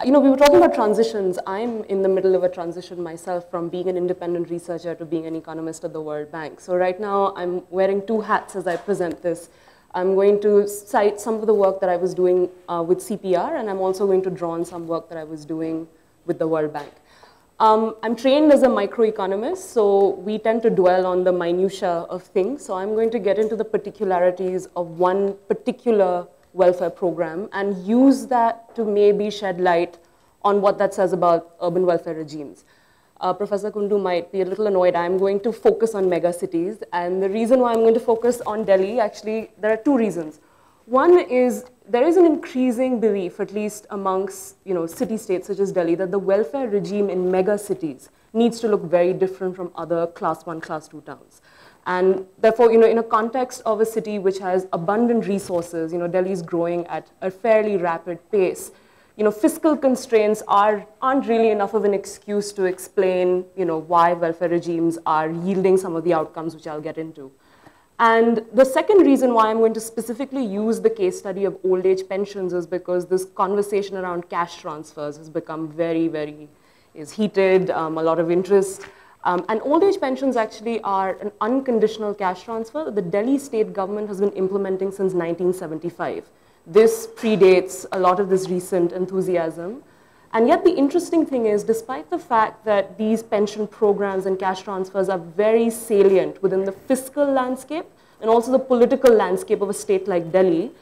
we were talking about transitions. I'm in the middle of a transition myself from being an independent researcher to being an economist at the World Bank. So right now, I'm wearing two hats as I present this. I'm going to cite some of the work that I was doing with CPR, and I'm also going to draw on some work that I was doing with the World Bank. I'm trained as a microeconomist, so we tend to dwell on the minutiae of things. So I'm going to get into the particularities of one particular welfare program and use that to maybe shed light on what that says about urban welfare regimes. Professor Kundu might be a little annoyed. I'm going to focus on megacities, and the reason why I'm going to focus on Delhi, actually, there are two reasons. One is there is an increasing belief, at least amongst city-states such as Delhi, that the welfare regime in megacities needs to look very different from other class 1, class 2 towns. And therefore, in a context of a city which has abundant resources, Delhi is growing at a fairly rapid pace. Fiscal constraints aren't really enough of an excuse to explain, why welfare regimes are yielding some of the outcomes which I'll get into. And the second reason why I'm going to specifically use the case study of old age pensions is because this conversation around cash transfers has become is heated, a lot of interest. And old age pensions actually are an unconditional cash transfer that the Delhi state government has been implementing since 1975. This predates a lot of this recent enthusiasm. And yet the interesting thing is, despite the fact that these pension programs and cash transfers are very salient within the fiscal landscape and also the political landscape of a state like Delhi,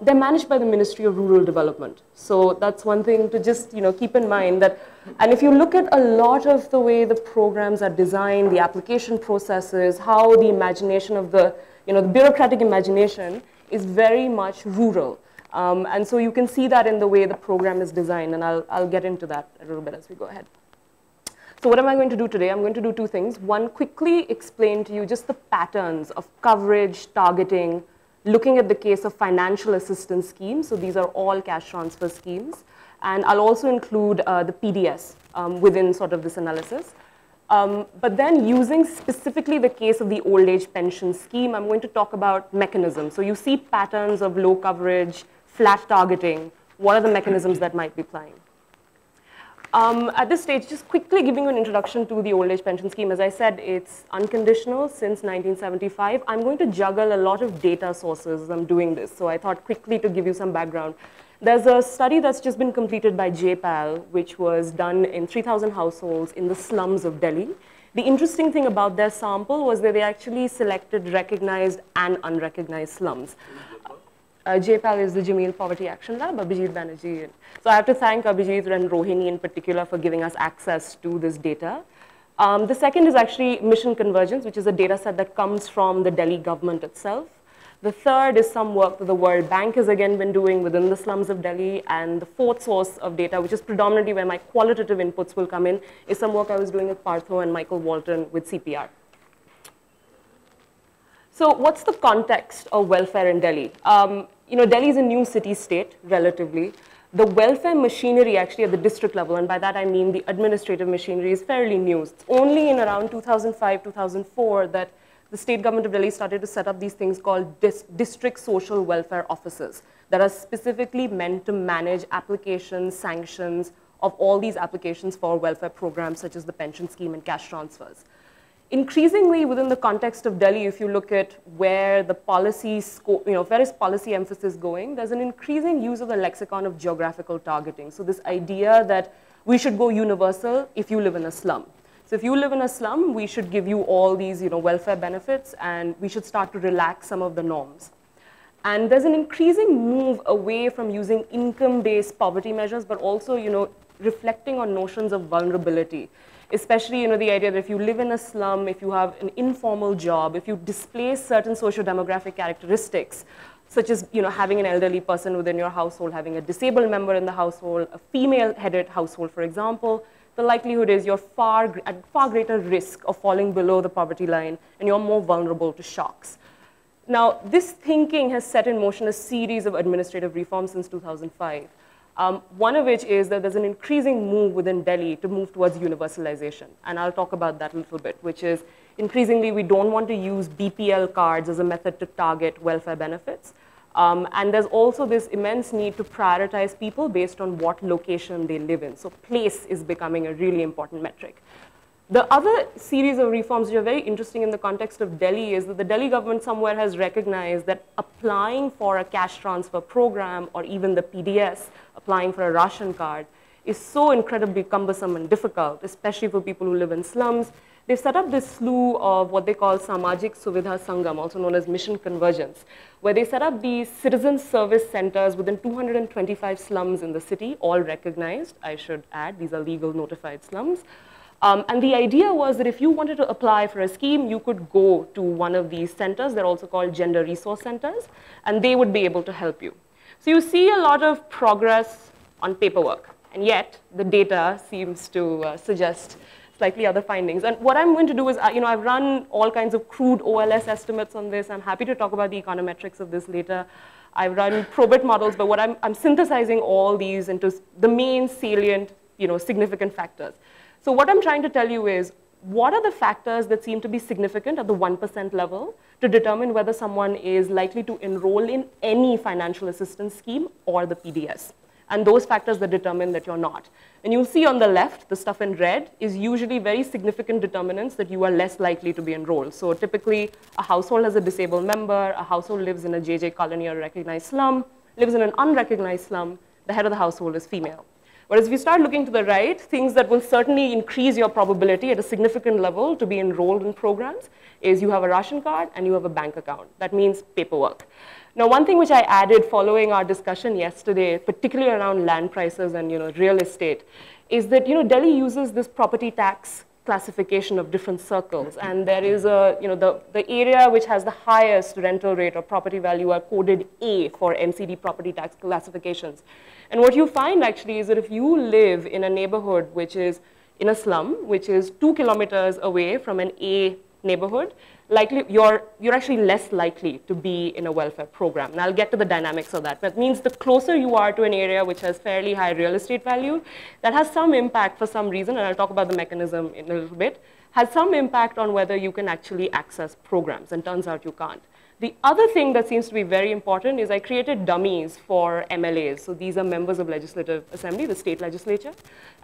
they're managed by the Ministry of Rural Development. So that's one thing to just keep in mind that, and if you look at a lot of the way the programs are designed, the application processes, how the imagination of the bureaucratic imagination is very much rural. And so you can see that in the way the program is designed, and I'll get into that a little bit as we go ahead. So what am I going to do today? I'm going to do two things. One, quickly explain to you just the patterns of coverage, targeting, looking at the case of financial assistance schemes. So these are all cash transfer schemes. And I'll also include the PDS within sort of this analysis. But then using specifically the case of the old age pension scheme, I'm going to talk about mechanisms. So you see patterns of low coverage, flat targeting. What are the mechanisms that might be applying? At this stage, just quickly giving you an introduction to the old age pension scheme. As I said, it's unconditional since 1975. I'm going to juggle a lot of data sources as I'm doing this. So I thought quickly to give you some background. There's a study that's just been completed by JPAL, which was done in 3,000 households in the slums of Delhi. The interesting thing about their sample was that they actually selected recognized and unrecognized slums. JPAL is the Jameel Poverty Action Lab, Abhijit Banerjee. So I have to thank Abhijit and Rohini in particular for giving us access to this data. The second is actually mission convergence, which is a data set that comes from the Delhi government itself. The third is some work that the World Bank has again been doing within the slums of Delhi. And the fourth source of data, which is predominantly where my qualitative inputs will come in, is some work I was doing with Partho and Michael Walton with CPR. So what's the context of welfare in Delhi? Delhi is a new city-state, relatively. The welfare machinery actually at the district level, and by that I mean the administrative machinery, is fairly new. It's only in around 2005, 2004 that the state government of Delhi started to set up these things called district social welfare offices that are specifically meant to manage applications, sanctions of all these applications for welfare programs such as the pension scheme and cash transfers. Increasingly, within the context of Delhi, if you look at where the policy where is policy emphasis going, there's an increasing use of the lexicon of geographical targeting. So this idea that we should go universal if you live in a slum. So if you live in a slum, we should give you all these welfare benefits, and we should start to relax some of the norms. And there's an increasing move away from using income-based poverty measures, but also reflecting on notions of vulnerability. Especially, the idea that if you live in a slum, if you have an informal job, if you display certain socio-demographic characteristics, such as, having an elderly person within your household, having a disabled member in the household, a female-headed household, for example, the likelihood is you're at far greater risk of falling below the poverty line, and you're more vulnerable to shocks. Now, this thinking has set in motion a series of administrative reforms since 2005. One of which is that there's an increasing move within Delhi to move towards universalization. And I'll talk about that a little bit, which is increasingly we don't want to use BPL cards as a method to target welfare benefits. And there's also this immense need to prioritize people based on what location they live in. So place is becoming a really important metric. The other series of reforms which are very interesting in the context of Delhi is that the Delhi government somewhere has recognized that applying for a cash transfer program or even the PDS, applying for a ration card, is so incredibly cumbersome and difficult, especially for people who live in slums. They've set up this slew of what they call Samajik Suvidha Sangam, also known as mission convergence, where they set up these citizen service centers within 225 slums in the city, all recognized, I should add. These are legal notified slums. And the idea was that if you wanted to apply for a scheme, you could go to one of these centers. They're also called gender resource centers, and they would be able to help you. So you see a lot of progress on paperwork, and yet the data seems to suggest slightly other findings. And what I'm going to do is, I've run all kinds of crude OLS estimates on this. I'm happy to talk about the econometrics of this later. I've run probit models, but what I'm synthesizing all these into the main salient, significant factors. So what I'm trying to tell you is, what are the factors that seem to be significant at the 1% level to determine whether someone is likely to enroll in any financial assistance scheme or the PDS? And those factors that determine that you're not. And you'll see on the left, the stuff in red is usually very significant determinants that you are less likely to be enrolled. So typically, a household has a disabled member, a household lives in a JJ colony or a recognized slum, lives in an unrecognized slum, the head of the household is female. Whereas if you start looking to the right, things that will certainly increase your probability at a significant level to be enrolled in programs is you have a ration card and you have a bank account. That means paperwork. Now, one thing which I added following our discussion yesterday, particularly around land prices and real estate, is that Delhi uses this property tax classification of different circles, and there is the area which has the highest rental rate or property value are coded A for MCD property tax classifications. And what you find actually is that if you live in a neighborhood which is in a slum, which is 2 kilometers away from an A neighborhood, likely you're actually less likely to be in a welfare program. And I'll get to the dynamics of that. That means the closer you are to an area which has fairly high real estate value, that has some impact for some reason, and I'll talk about the mechanism in a little bit, has some impact on whether you can actually access programs, and turns out you can't. The other thing that seems to be very important is I created dummies for MLAs. So these are members of Legislative Assembly, the state legislature.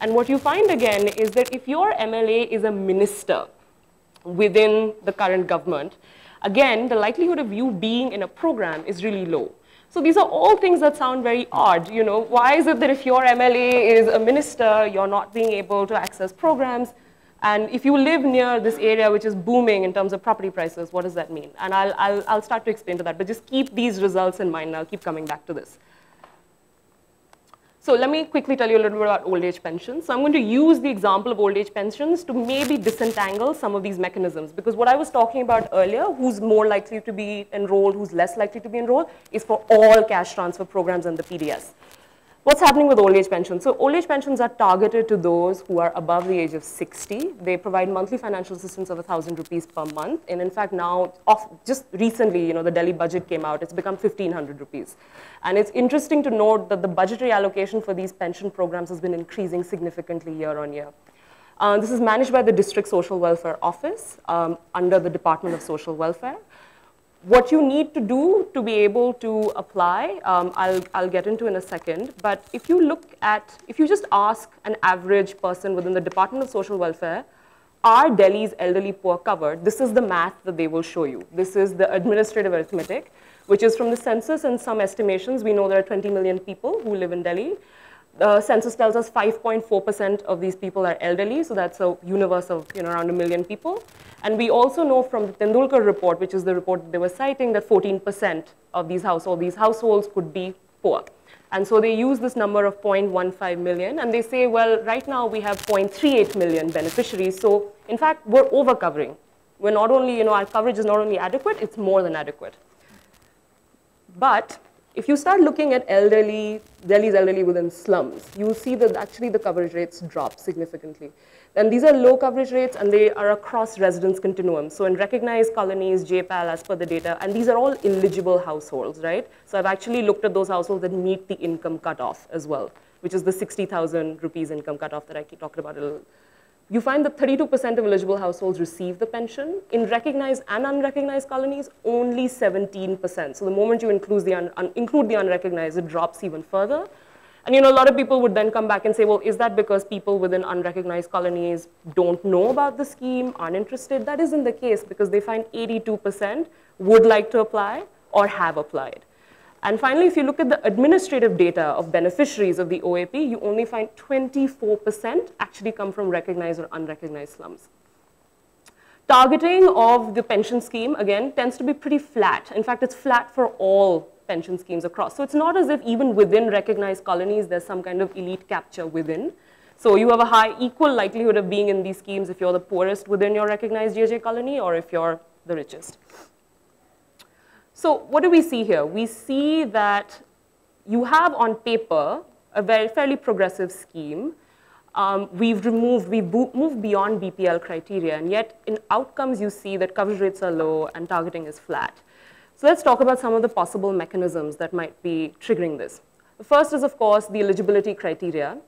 And what you find again is that if your MLA is a minister within the current government, again, the likelihood of you being in a program is really low. So these are all things that sound very odd. Why is it that if your MLA is a minister, you're not being able to access programs? And if you live near this area which is booming in terms of property prices, what does that mean? And I'll start to explain to that, but just keep these results in mind, and I'll keep coming back to this. So let me quickly tell you a little bit about old age pensions. So I'm going to use the example of old age pensions to maybe disentangle some of these mechanisms, because what I was talking about earlier, who's more likely to be enrolled, who's less likely to be enrolled, is for all cash transfer programs and the PDS. What's happening with old age pensions? So old age pensions are targeted to those who are above the age of 60. They provide monthly financial assistance of 1,000 rupees per month. And in fact, now, just recently, the Delhi budget came out. It's become 1,500 rupees. And it's interesting to note that the budgetary allocation for these pension programs has been increasing significantly year on year. This is managed by the District Social Welfare Office under the Department of Social Welfare. What you need to do to be able to apply, I'll get into in a second, but if you just ask an average person within the Department of Social Welfare, are Delhi's elderly poor covered? This is the math that they will show you. This is the administrative arithmetic, which is from the census and some estimations. We know there are 20 million people who live in Delhi. The census tells us 5.4% of these people are elderly, so that's a universe of around 1 million people. And we also know from the Tendulkar report, which is the report that they were citing, that 14% of these households could be poor. And so they use this number of 0.15 million, and they say, well, right now we have 0.38 million beneficiaries, so in fact, we're over-covering. We're not only, our coverage is not only adequate, it's more than adequate. But if you start looking at Delhi's elderly within slums, you'll see that actually the coverage rates drop significantly. And these are low coverage rates, and they are across residence continuum. So in recognized colonies, JPAL, as per the data, and these are all eligible households, right? So I've actually looked at those households that meet the income cutoff as well, which is the 60,000 rupees income cutoff that I talked about a little you find that 32% of eligible households receive the pension. In recognized and unrecognized colonies, only 17%. So the moment you include the unrecognized, it drops even further. And a lot of people would then come back and say, well, is that because people within unrecognized colonies don't know about the scheme, aren't interested? That isn't the case, because they find 82% would like to apply or have applied. And finally, if you look at the administrative data of beneficiaries of the OAP, you only find 24% actually come from recognized or unrecognized slums. Targeting of the pension scheme, again, tends to be pretty flat. In fact, it's flat for all pension schemes across. So it's not as if even within recognized colonies, there's some kind of elite capture within. So you have a high equal likelihood of being in these schemes if you're the poorest within your recognized GHA colony or if you're the richest. So what do we see here? We see that you have on paper a fairly progressive scheme. We've moved beyond BPL criteria, and yet in outcomes you see that coverage rates are low and targeting is flat. So let's talk about some of the possible mechanisms that might be triggering this. The first is, of course, the eligibility criteria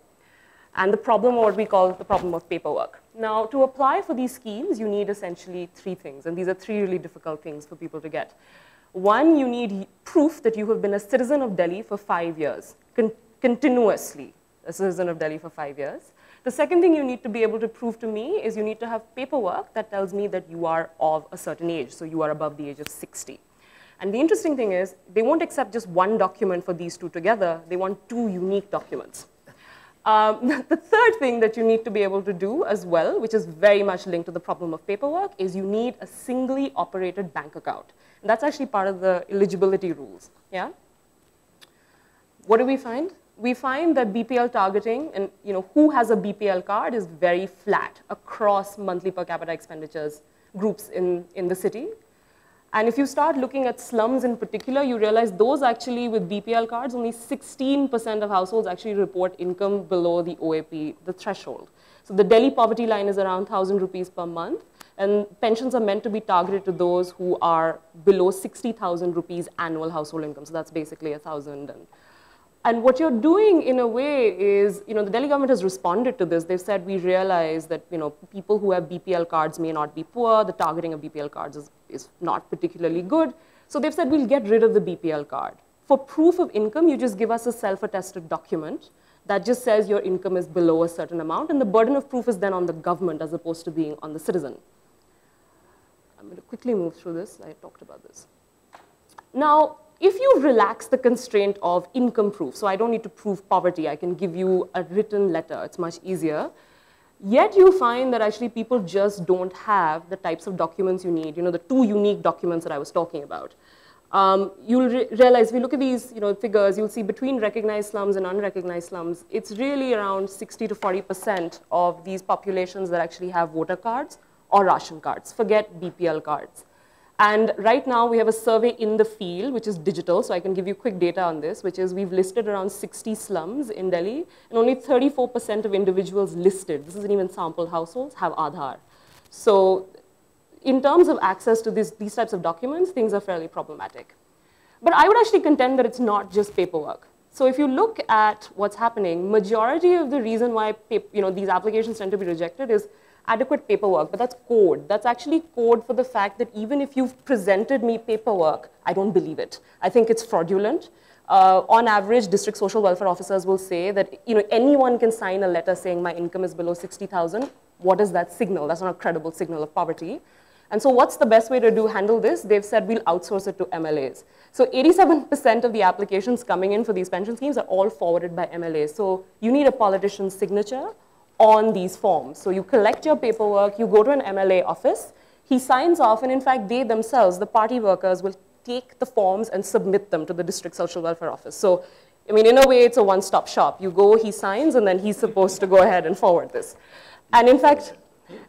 and the problem, or what we call the problem of paperwork. Now, to apply for these schemes, you need essentially three things, and these are three really difficult things for people to get. One, you need proof that you have been a citizen of Delhi for 5 years, continuously a citizen of Delhi for 5 years. The second thing you need to be able to prove to me is you need to have paperwork that tells me that you are of a certain age, so you are above the age of 60. And the interesting thing is, they won't accept just one document for these two together, they want two unique documents. The third thing that you need to be able to do as well, which is very much linked to the problem of paperwork, is you need a singly operated bank account. And that's actually part of the eligibility rules. Yeah? What do we find? We find that BPL targeting and who has a BPL card is very flat across monthly per capita expenditures groups in the city. And if you start looking at slums in particular, you realize those actually with BPL cards, only 16% of households actually report income below the OAP, the threshold. So the Delhi poverty line is around 1,000 rupees per month, and pensions are meant to be targeted to those who are below 60,000 rupees annual household income. So that's basically 1,000. And what you're doing in a way is, the Delhi government has responded to this. They've said, we realize that, people who have BPL cards may not be poor. The targeting of BPL cards is not particularly good. So they've said, we'll get rid of the BPL card. For proof of income, you just give us a self-attested document that just says your income is below a certain amount. And the burden of proof is then on the government as opposed to being on the citizen. I'm going to quickly move through this. I talked about this. Now, if you relax the constraint of income proof, so I don't need to prove poverty, I can give you a written letter, it's much easier, yet you find that actually people just don't have the types of documents you need, the two unique documents that I was talking about. You'll realize, if you look at these figures, you'll see between recognized slums and unrecognized slums, it's really around 60 to 40% of these populations that actually have voter cards or ration cards, forget BPL cards. And right now, we have a survey in the field, which is digital, so I can give you quick data on this, which is we've listed around 60 slums in Delhi, and only 34% of individuals listed, this isn't even sampled households, have Aadhaar. So in terms of access to these types of documents, things are fairly problematic. But I would actually contend that it's not just paperwork. So if you look at what's happening, majority of the reason why these applications tend to be rejected is adequate paperwork, but that's code. That's actually code for the fact that even if you've presented me paperwork, I don't believe it. I think it's fraudulent. On average, district social welfare officers will say that anyone can sign a letter saying my income is below 60,000. What does that signal? That's not a credible signal of poverty. And so what's the best way to handle this? They've said we'll outsource it to MLAs. So 87% of the applications coming in for these pension schemes are all forwarded by MLAs. So you need a politician's signature on these forms. So you collect your paperwork, you go to an MLA office, he signs off, and in fact, they themselves, the party workers, will take the forms and submit them to the district social welfare office. So, in a way, it's a one-stop shop. You go, he signs, and then he's supposed to go ahead and forward this. And in fact,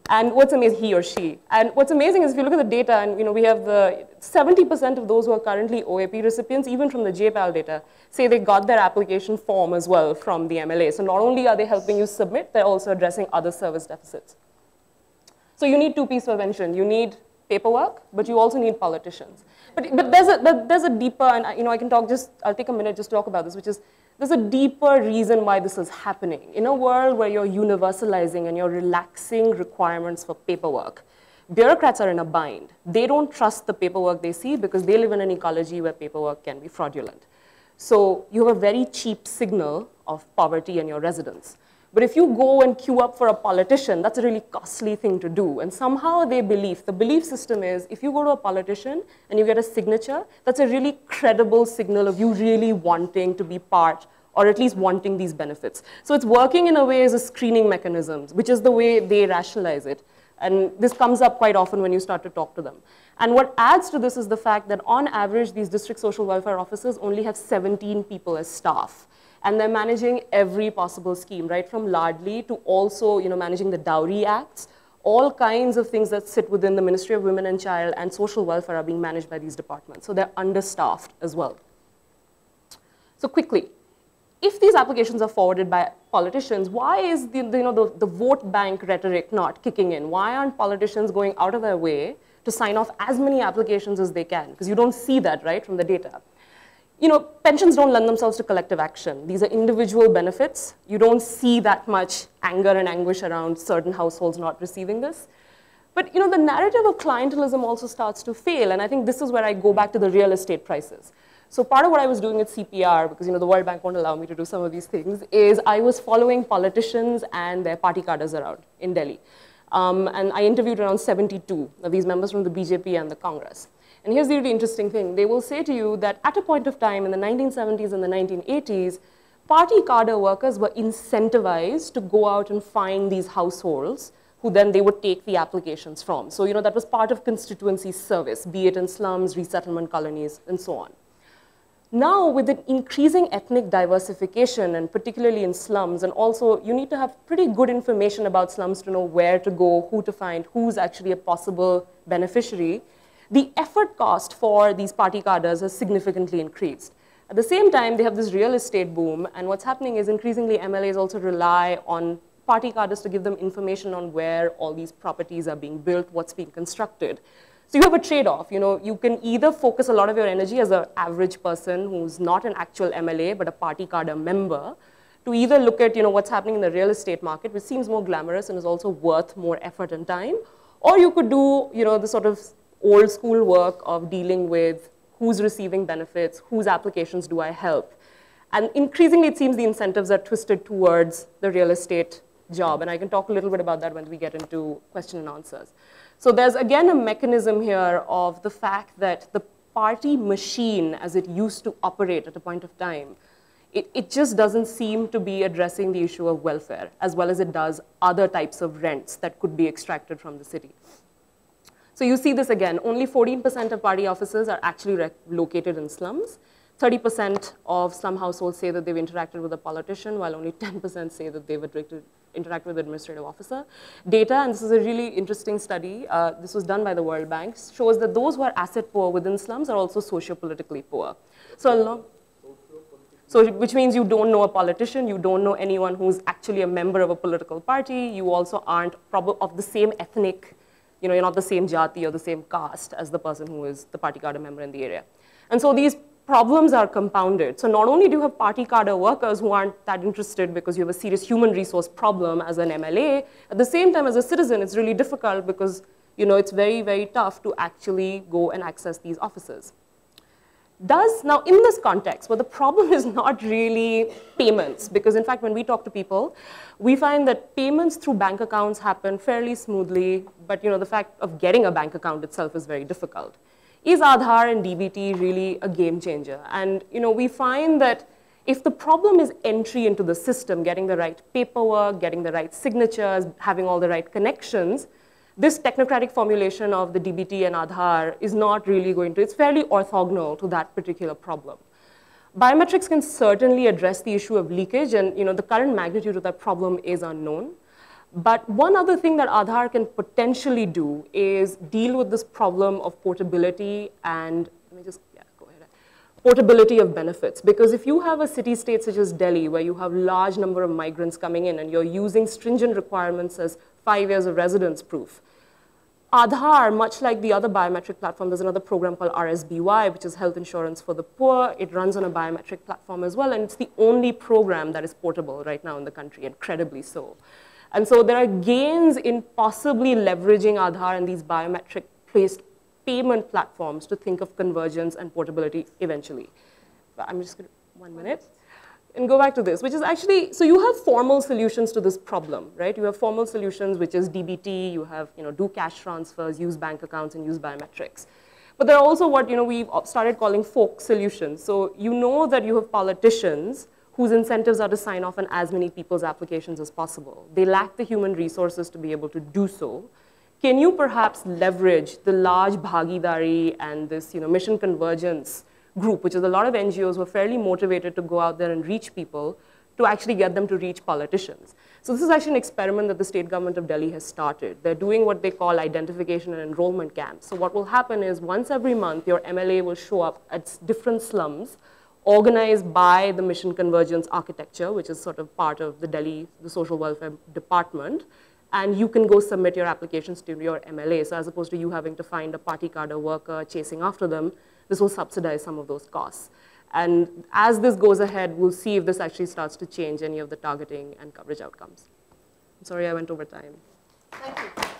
and what's amazing, he or she. And what's amazing is if you look at the data, and we have the 70% of those who are currently OAP recipients, even from the JPAL data, say they got their application form as well from the MLA. So not only are they helping you submit, they're also addressing other service deficits. So you need two pieces of pension. You need paperwork, but you also need politicians. But there's a deeper, and I can talk I'll take a minute just to talk about this, which is there's a deeper reason why this is happening. In a world where you're universalizing and you're relaxing requirements for paperwork, bureaucrats are in a bind. They don't trust the paperwork they see because they live in an ecology where paperwork can be fraudulent. So you have a very cheap signal of poverty in your residence. But if you go and queue up for a politician, that's a really costly thing to do. And somehow the belief system is, if you go to a politician and you get a signature, that's a really credible signal of you really wanting to be part, or at least wanting these benefits. So it's working in a way as a screening mechanism, which is the way they rationalize it. And this comes up quite often when you start to talk to them. And what adds to this is the fact that on average, these district social welfare officers only have 17 people as staff. And they're managing every possible scheme, right from Ladli to also managing the dowry acts. All kinds of things that sit within the Ministry of Women and Child and Social Welfare are being managed by these departments. So they're understaffed as well. So quickly, if these applications are forwarded by politicians, why is the vote bank rhetoric not kicking in? Why aren't politicians going out of their way to sign off as many applications as they can? Because you don't see that, right, from the data. Pensions don't lend themselves to collective action. These are individual benefits. You don't see that much anger and anguish around certain households not receiving this. But the narrative of clientelism also starts to fail, and I think this is where I go back to the real estate prices. So part of what I was doing with CPR, because the World Bank won't allow me to do some of these things, is I was following politicians and their party cadres around in Delhi. And I interviewed around 72 of these members from the BJP and the Congress. And here's the really interesting thing. They will say to you that at a point of time in the 1970s and the 1980s, party cadre workers were incentivized to go out and find these households who then they would take the applications from. So that was part of constituency service, be it in slums, resettlement colonies, and so on. Now, with an increasing ethnic diversification, and particularly in slums, and also you need to have pretty good information about slums to know where to go, who to find, who's actually a possible beneficiary, the effort cost for these party cadres has significantly increased. At the same time, they have this real estate boom, and what's happening is increasingly MLAs also rely on party cadres to give them information on where all these properties are being built, what's being constructed. So you have a trade-off. You can either focus a lot of your energy as an average person who's not an actual MLA, but a party cadre member, to either look at what's happening in the real estate market, which seems more glamorous and is also worth more effort and time, or you could do the sort of old school work of dealing with who's receiving benefits, whose applications do I help. And increasingly, it seems the incentives are twisted towards the real estate job. And I can talk a little bit about that when we get into question and answers. So there's, again, a mechanism here of the fact that the party machine, as it used to operate at a point of time, it just doesn't seem to be addressing the issue of welfare, as well as it does other types of rents that could be extracted from the city. So you see this again, only 14% of party offices are actually located in slums. 30% of slum households say that they've interacted with a politician, while only 10% say that they've interacted with an administrative officer. Data, and this is a really interesting study, this was done by the World Bank, shows that those who are asset poor within slums are also socio-politically poor. Which means you don't know a politician, you don't know anyone who's actually a member of a political party, you also aren't of the same ethnic, you're not the same jati or the same caste as the person who is the party cadre member in the area. And so these problems are compounded. So not only do you have party cadre workers who aren't that interested because you have a serious human resource problem as an MLA, at the same time as a citizen, it's really difficult because it's very, very tough to actually go and access these offices. Now in this context, well, the problem is not really payments, because in fact, when we talk to people, we find that payments through bank accounts happen fairly smoothly, but the fact of getting a bank account itself is very difficult. Is Aadhaar and DBT really a game changer? And we find that if the problem is entry into the system, getting the right paperwork, getting the right signatures, having all the right connections, this technocratic formulation of the DBT and Aadhaar is not really going to, it's fairly orthogonal to that particular problem. Biometrics can certainly address the issue of leakage, and the current magnitude of that problem is unknown. But one other thing that Aadhaar can potentially do is deal with this problem of portability and, portability of benefits. Because if you have a city-state such as Delhi, where you have large number of migrants coming in and you're using stringent requirements as 5 years of residence proof, Aadhaar, much like the other biometric platform, there's another program called RSBY, which is Health Insurance for the Poor. It runs on a biometric platform as well, and it's the only program that is portable right now in the country, incredibly so. And so there are gains in possibly leveraging Aadhaar and these biometric-based payment platforms to think of convergence and portability eventually. But I'm just going to, 1 minute. And go back to this, which is actually, so you have formal solutions to this problem, right? You have formal solutions, which is DBT, you have, do cash transfers, use bank accounts, and use biometrics. But there are also what, we've started calling folk solutions. So you know that you have politicians whose incentives are to sign off on as many people's applications as possible. They lack the human resources to be able to do so. Can you perhaps leverage the large bhagidari and this, mission convergence group, which is a lot of NGOs who are fairly motivated to go out there and reach people, to actually get them to reach politicians? So this is actually an experiment that the state government of Delhi has started. They're doing what they call identification and enrollment camps. So what will happen is once every month, your MLA will show up at different slums organized by the mission convergence architecture, which is sort of part of the social welfare department. And you can go submit your applications to your MLA. So as opposed to you having to find a party cadre worker chasing after them, this will subsidize some of those costs. And as this goes ahead, we'll see if this actually starts to change any of the targeting and coverage outcomes. I'm sorry I went over time. Thank you.